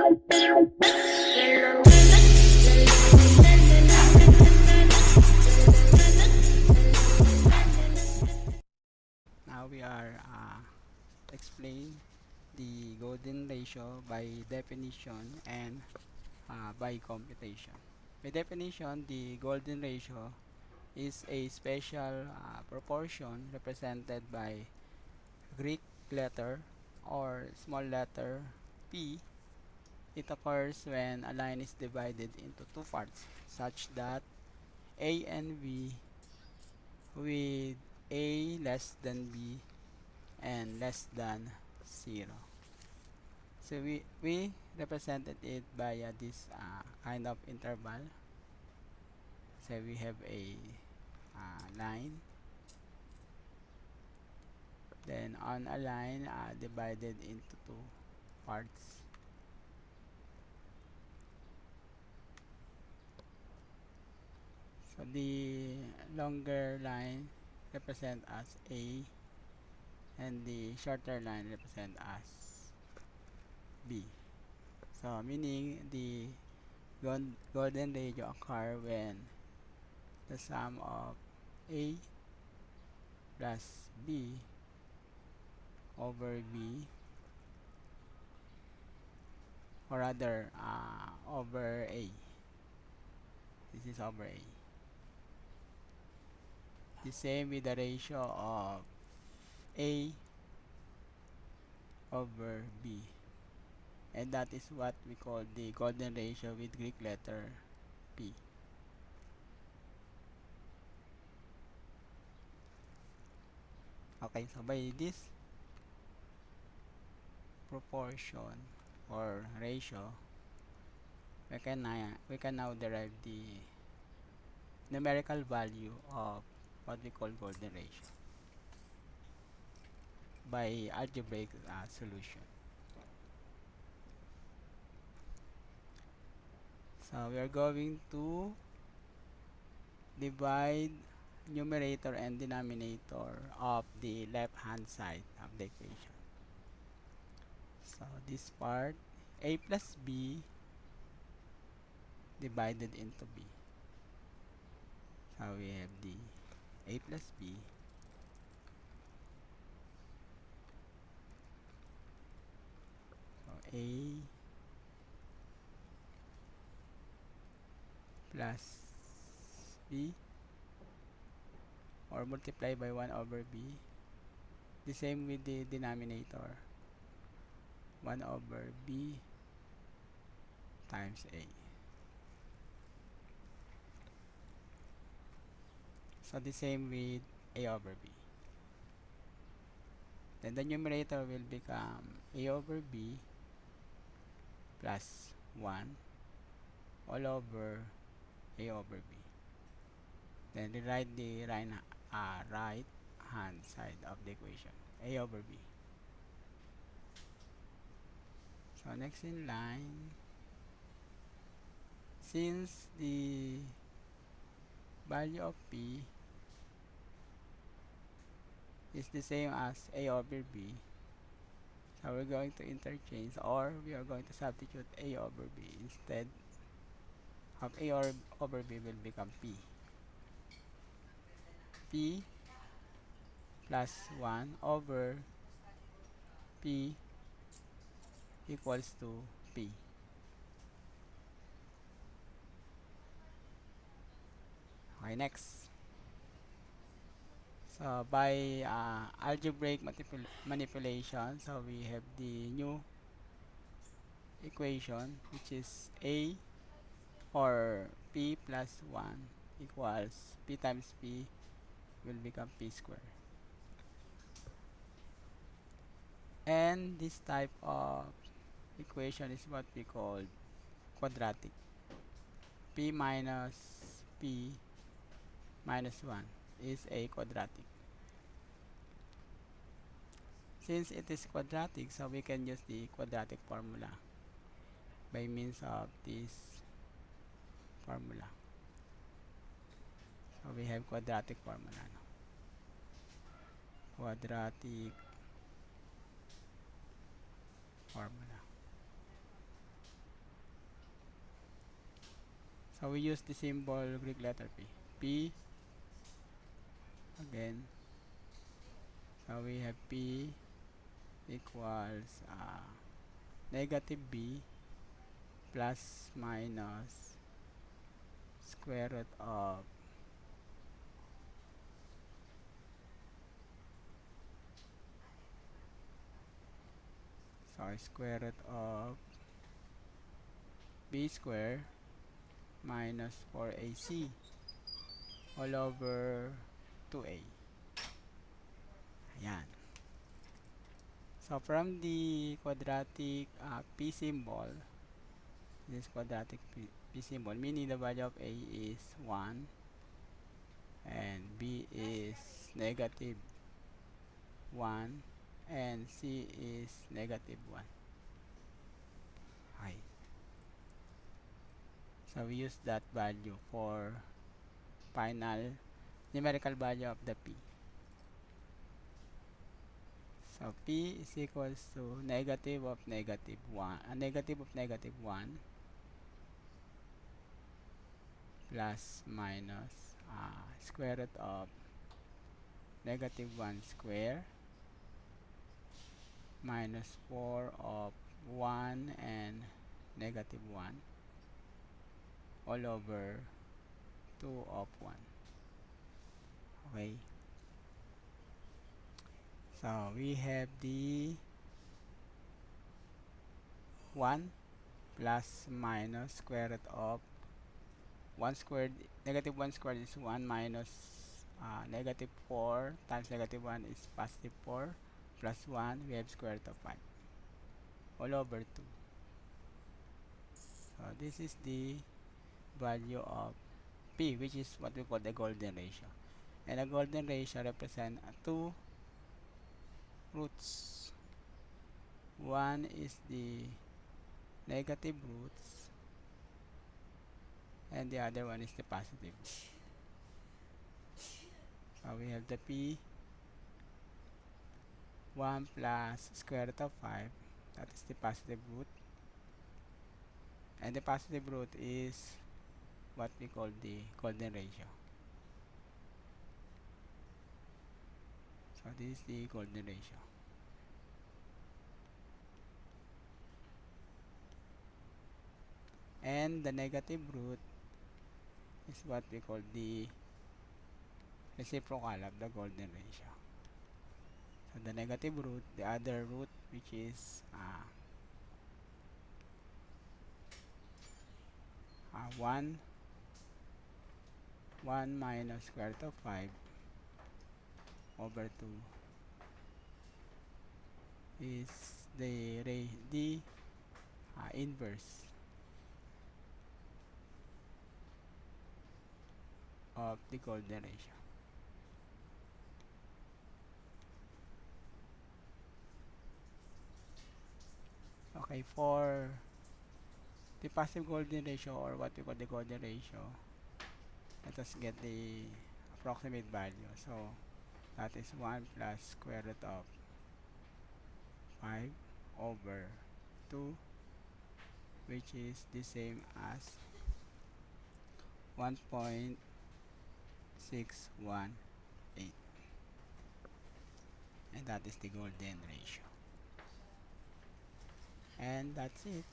Now we are explain the golden ratio by definition and by computation. By definition, the golden ratio is a special proportion represented by Greek letter or small letter p. It occurs when a line is divided into two parts such that A and B with A less than B and less than 0. So we represented it by this kind of interval. So we have a line, then on a line divided into two parts. So the longer line represent as A and the shorter line represent as B. So meaning the golden ratio occur when the sum of A plus B over B, or rather over A. This is over A. The same with the ratio of A over B. And that is what we call the golden ratio with Greek letter P. Okay, so by this proportion or ratio, we can now derive the numerical value of what we call golden ratio by algebraic solution. So we are going to divide numerator and denominator of the left hand side of the equation. So this part, A plus B divided into B. So we have the A plus B A plus B, or multiply by 1 over B. The same with the denominator, 1 over B times A. So the same with A over B. Then the numerator will become A over B plus 1 all over A over B. Then rewrite the right hand side of the equation, A over B. So next in line, since the value of P is the same as A over B, so we're going to interchange, or we are going to substitute A over B. Instead of A over B will become P. P plus 1 over P equals to P. Okay, next. So by algebraic manipulation, so we have the new equation, which is A or P plus 1 equals P times P will become P squared. And this type of equation is what we call quadratic. P minus P minus 1 is a quadratic. Since it is quadratic, so we can use the quadratic formula by means of this formula. So we have quadratic formula. Quadratic formula. So we use the symbol Greek letter P. P again. So we have P equals negative B plus minus square root of square root of B square minus 4AC all over 2A. Ayan. So from the quadratic P symbol, this quadratic P symbol, meaning the value of A is 1 and B is negative 1 and C is negative 1. Okay. So we use that value for final numerical value of the P. So P is equals to negative of negative 1, negative of negative 1 plus minus square root of negative 1 square minus 4 of 1 and negative 1 all over 2 of 1. Okay. So we have the 1 plus minus square root of 1 squared, negative 1 squared is 1 minus negative 4 times negative 1 is positive 4 plus 1, we have square root of 5 all over 2. So this is the value of P, which is what we call the golden ratio. And the golden ratio represents two roots. One is the negative roots and the other one is the positive. So we have the P 1 plus square root of 5, that is the positive root, and the positive root is what we call the golden ratio. So this is the golden ratio. And the negative root is what we call the reciprocal of the golden ratio. So the negative root, the other root, which is 1 minus square root of 5 over 2 is the inverse of the golden ratio. Okay, for the positive golden ratio, or what we call the golden ratio, let us get the approximate value. So that is 1 plus square root of 5 over 2, which is the same as 1.618, and that is the golden ratio. And that's it.